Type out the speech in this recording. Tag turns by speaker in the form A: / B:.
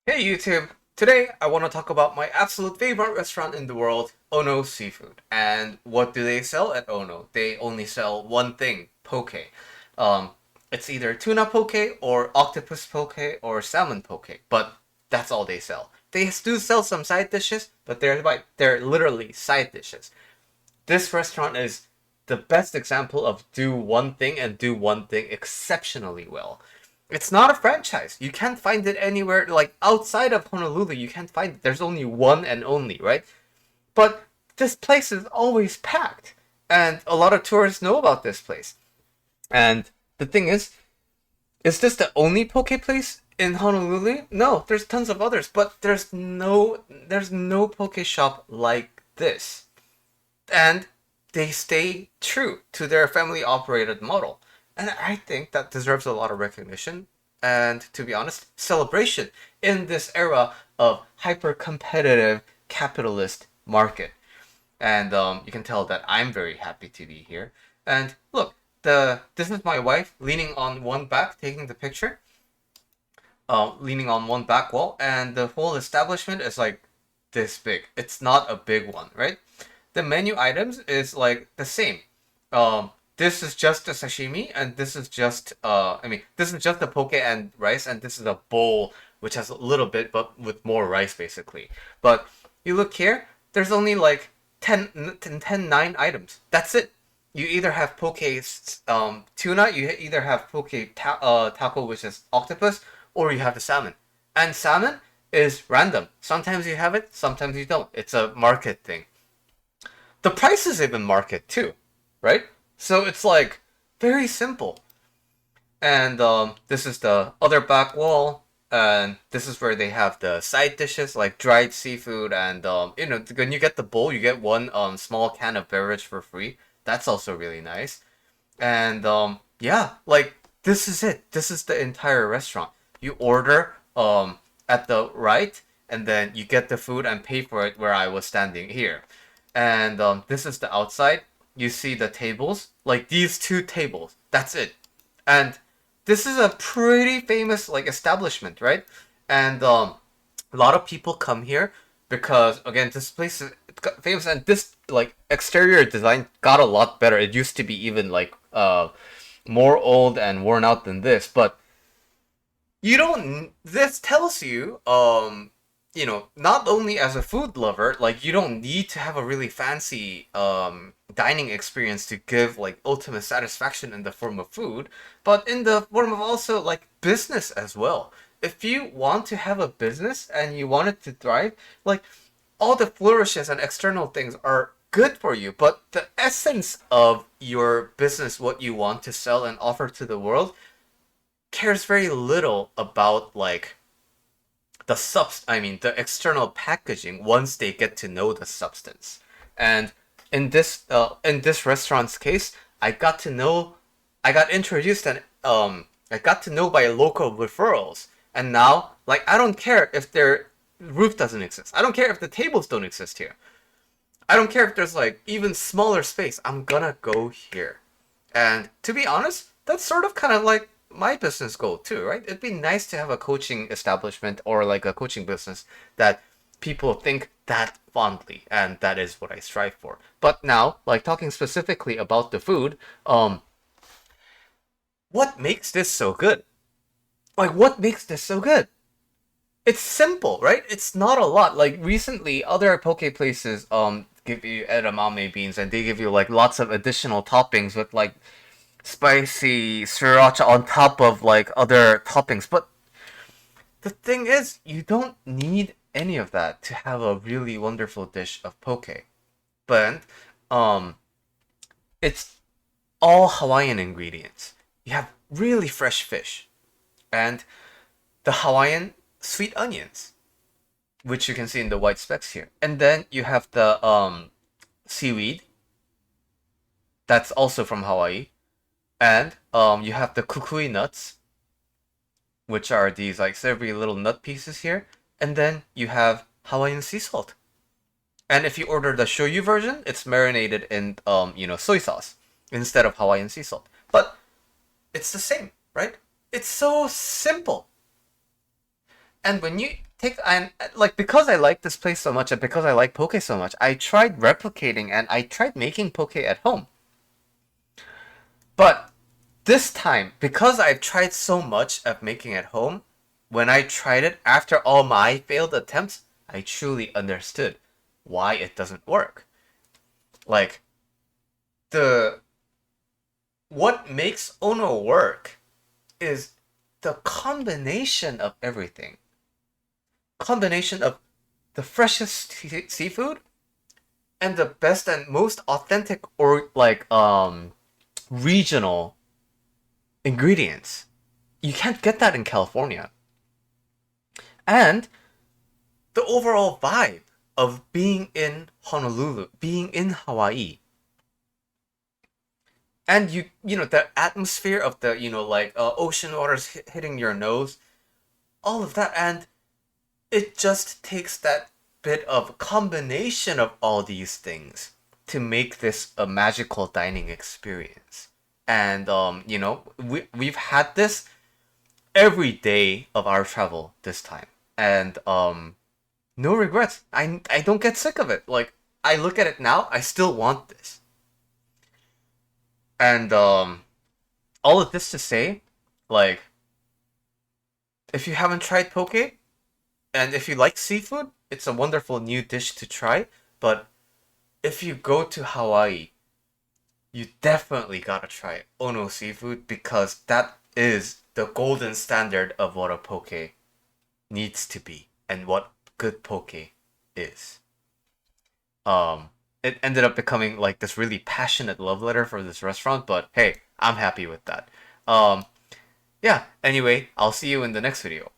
A: Hey YouTube! Today I want to talk about my absolute favorite restaurant in the world, Ono Seafood. And what do they sell at Ono? They only sell one thing, poke. Um, it's either tuna poke or octopus poke or salmon poke, but that's all they sell. They do sell some side dishes, but they're literally side dishes. This restaurant is the best example of do one thing and do one thing exceptionally well. It's not a franchise. You can't find it anywhere like outside of Honolulu. You can't find it. There's only one and only, right? But this place is always packed. And a lot of tourists know about this place. And the thing is this the only poke place in Honolulu? No, there's tons of others, but there's no poke shop like this. And they stay true to their family operated model. And I think that deserves a lot of recognition and, to be honest, celebration in this era of hyper competitive capitalist market. And you can tell that I'm very happy to be here. And look, this is my wife leaning on one back, taking the picture, leaning on one back wall, and the whole establishment is like this big. It's not a big one, right? The menu items is like the same. This is just a sashimi, and this is just this is just the poke and rice, and this is a bowl which has a little bit, but with more rice basically. But you look here, there's only like 9 items. That's it. You either have poke tuna, you either have taco, which is octopus, or you have the salmon. And salmon is random. Sometimes you have it, sometimes you don't. It's a market thing. The prices even market too, right? So it's like very simple. And this is the other back wall, and this is where they have the side dishes like dried seafood, and when you get the bowl, you get one small can of beverage for free. That's also really nice. And yeah, like this is it. This is the entire restaurant. You order at the right, and then you get the food and pay for it where I was standing here. And this is the outside. You see the tables, like these two tables. That's it. And this is a pretty famous like establishment, right? And a lot of people come here because again, this place is famous, and this like exterior design got a lot better. It used to be even like more old and worn out than this, but you don't. This tells you, not only as a food lover, like you don't need to have a really fancy dining experience to give like ultimate satisfaction in the form of food, but in the form of also like business as well. If you want to have a business and you want it to thrive, like all the flourishes and external things are good for you, but the essence of your business, what you want to sell and offer to the world, cares very little about like the external packaging once they get to know the substance. And in this restaurant's case, I got introduced, and I got to know by local referrals. And now, like, I don't care if their roof doesn't exist. I don't care if the tables don't exist here. I don't care if there's like even smaller space. I'm gonna go here. And to be honest, that's sort of kind of like my business goal too, right? It'd be nice to have a coaching establishment or like a coaching business that people think that fondly, and that is what I strive for. But now, like talking specifically about the food, what makes this so good? Like, what makes this so good? It's simple, right? It's not a lot. Like recently, other poke places give you edamame beans, and they give you like lots of additional toppings with like spicy sriracha on top of like other toppings. But the thing is, you don't need any of that to have a really wonderful dish of poke. But um, it's all Hawaiian ingredients. You have really fresh fish and the Hawaiian sweet onions, which you can see in the white specks here. And then you have the seaweed that's also from Hawaii, and you have the kukui nuts, which are these like savory little nut pieces here, and then you have Hawaiian sea salt. And if you order the shoyu version, it's marinated in soy sauce instead of Hawaiian sea salt. But it's the same, right? It's so simple. And when you take and like because I like this place so much and because I like poke so much, I tried replicating and I tried making poke at home. But this time, because I've tried so much of making at home, when I tried it after all my failed attempts, I truly understood why it doesn't work. Like the what makes Ono work is the combination of everything. Combination of the freshest seafood and the best and most authentic or regional ingredients. You can't get that in California. And the overall vibe of being in Honolulu, being in Hawaii, and you know the atmosphere of the ocean waters hitting your nose, all of that, and it just takes that bit of combination of all these things to make this a magical dining experience. And we've had this every day of our travel this time, and no regrets. I don't get sick of it. Like I look at it now, I still want this. And all of this to say, like if you haven't tried poke, and if you like seafood, it's a wonderful new dish to try. But if you go to Hawaii, you definitely gotta try Ono seafood because that is the golden standard of what a poke needs to be and what good poke is. Um, it ended up becoming like this really passionate love letter for this restaurant, but hey, I'm happy with that. Um, yeah, anyway, I'll see you in the next video.